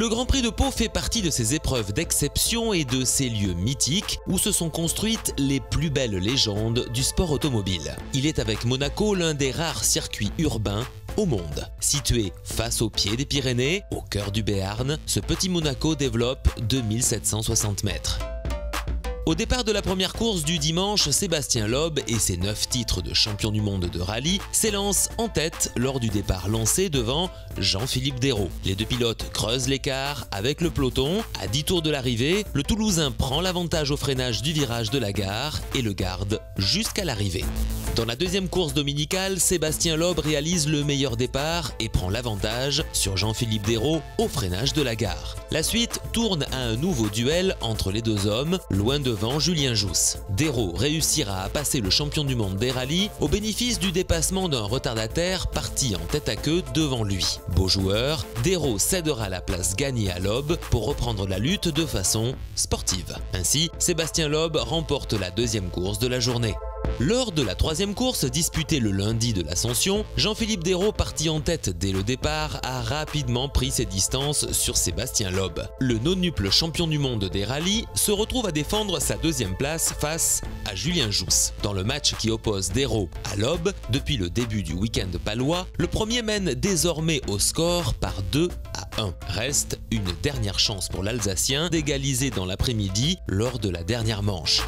Grand Prix de Pau fait partie de ces épreuves d'exception et de ces lieux mythiques où se sont construites les plus belles légendes du sport automobile. Il est avec Monaco l'un des rares circuits urbains au monde. Situé face au pied des Pyrénées, au cœur du Béarn, ce petit Monaco développe 2760 mètres. Au départ de la première course du dimanche, Sébastien Loeb et ses 9 titres de champion du monde de rallye s'élancent en tête lors du départ lancé devant Jean-Philippe Dérault. Les deux pilotes creusent l'écart avec le peloton. À 10 tours de l'arrivée, le Toulousain prend l'avantage au freinage du virage de la gare et le garde jusqu'à l'arrivée. Dans la deuxième course dominicale, Sébastien Loeb réalise le meilleur départ et prend l'avantage sur Jean-Philippe Dérault au freinage de la gare. La suite tourne à un nouveau duel entre les deux hommes, loin devant Julien Jousse. Dérault réussira à passer le champion du monde des rallyes au bénéfice du dépassement d'un retardataire parti en tête à queue devant lui. Beau joueur, Dérault cédera la place gagnée à Loeb pour reprendre la lutte de façon sportive. Ainsi, Sébastien Loeb remporte la deuxième course de la journée. Lors de la troisième course disputée le lundi de l'Ascension, Jean-Philippe Dérault, parti en tête dès le départ, a rapidement pris ses distances sur Sébastien Loeb. Le nonuple champion du monde des rallyes se retrouve à défendre sa deuxième place face à Julien Jousse. Dans le match qui oppose Dérault à Loeb, depuis le début du week-end palois, le premier mène désormais au score par 2-1. Reste une dernière chance pour l'Alsacien d'égaliser dans l'après-midi lors de la dernière manche.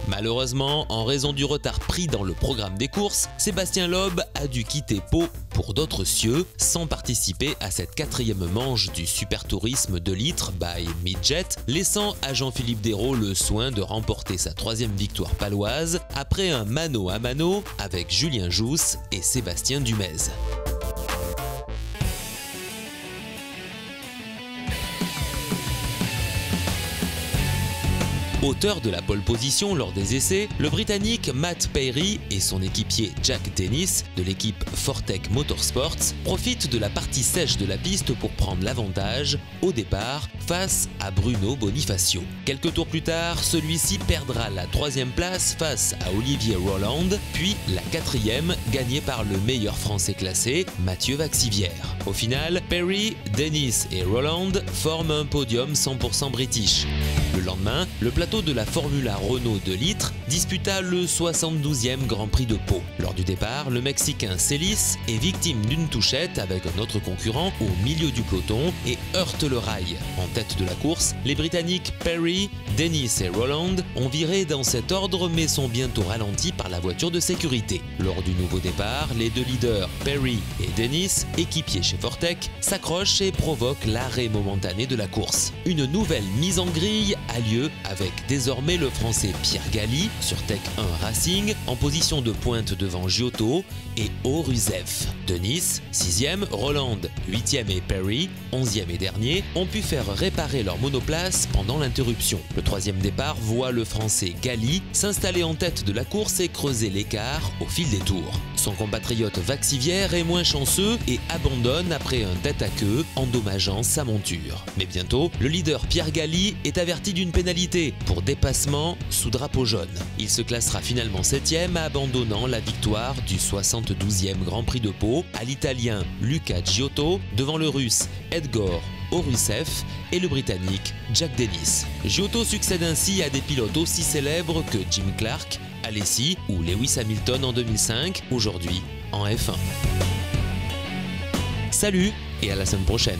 Malheureusement, en raison du retard pris dans le programme des courses, Sébastien Loeb a dû quitter Pau pour d'autres cieux sans participer à cette quatrième manche du Super Tourisme 2 litres by Midjet, laissant à Jean-Philippe Dérault le soin de remporter sa troisième victoire paloise après un mano à mano avec Julien Jousse et Sébastien Dumez. Auteur de la pole position lors des essais, le Britannique Matt Peary et son équipier Jack Dennis de l'équipe Fortec Motorsports profitent de la partie sèche de la piste pour prendre l'avantage au départ face à Bruno Bonifacio. Quelques tours plus tard, celui-ci perdra la troisième place face à Olivier Roland, puis la quatrième gagnée par le meilleur français classé, Mathieu Vaxivière. Au final, Peary, Dennis et Roland forment un podium 100% british. Le lendemain, le plateau de la Formula Renault 2 litres disputa le 72e Grand Prix de Pau. Lors du départ, le Mexicain Celis est victime d'une touchette avec un autre concurrent au milieu du peloton et heurte le rail. En tête de la course, les Britanniques Peary, Dennis et Roland ont viré dans cet ordre mais sont bientôt ralentis par la voiture de sécurité. Lors du nouveau départ, les deux leaders Peary et Dennis, équipiers chez Fortec, s'accrochent et provoquent l'arrêt momentané de la course. Une nouvelle mise en grille a lieu avec désormais le français Pierre Galli sur Tech 1 Racing en position de pointe devant Giotto et Orusev. Dennis, 6e, Roland, 8e et Peary, 11e et dernier, ont pu faire réparer leur monoplace pendant l'interruption. Le troisième départ voit le français Galli s'installer en tête de la course et creuser l'écart au fil des tours. Son compatriote Vaxivière est moins chanceux et abandonne après un tête-à-queue, endommageant sa monture. Mais bientôt, le leader Pierre Galli est averti d'une pénalité pour dépassement sous drapeau jaune. Il se classera finalement 7e, abandonnant la victoire du 72e Grand Prix de Pau à l'Italien Luca Giotto devant le Russe Edgor Orusev et le Britannique Jack Dennis. Giotto succède ainsi à des pilotes aussi célèbres que Jim Clark, Alesi ou Lewis Hamilton en 2005, aujourd'hui en F1. Salut et à la semaine prochaine.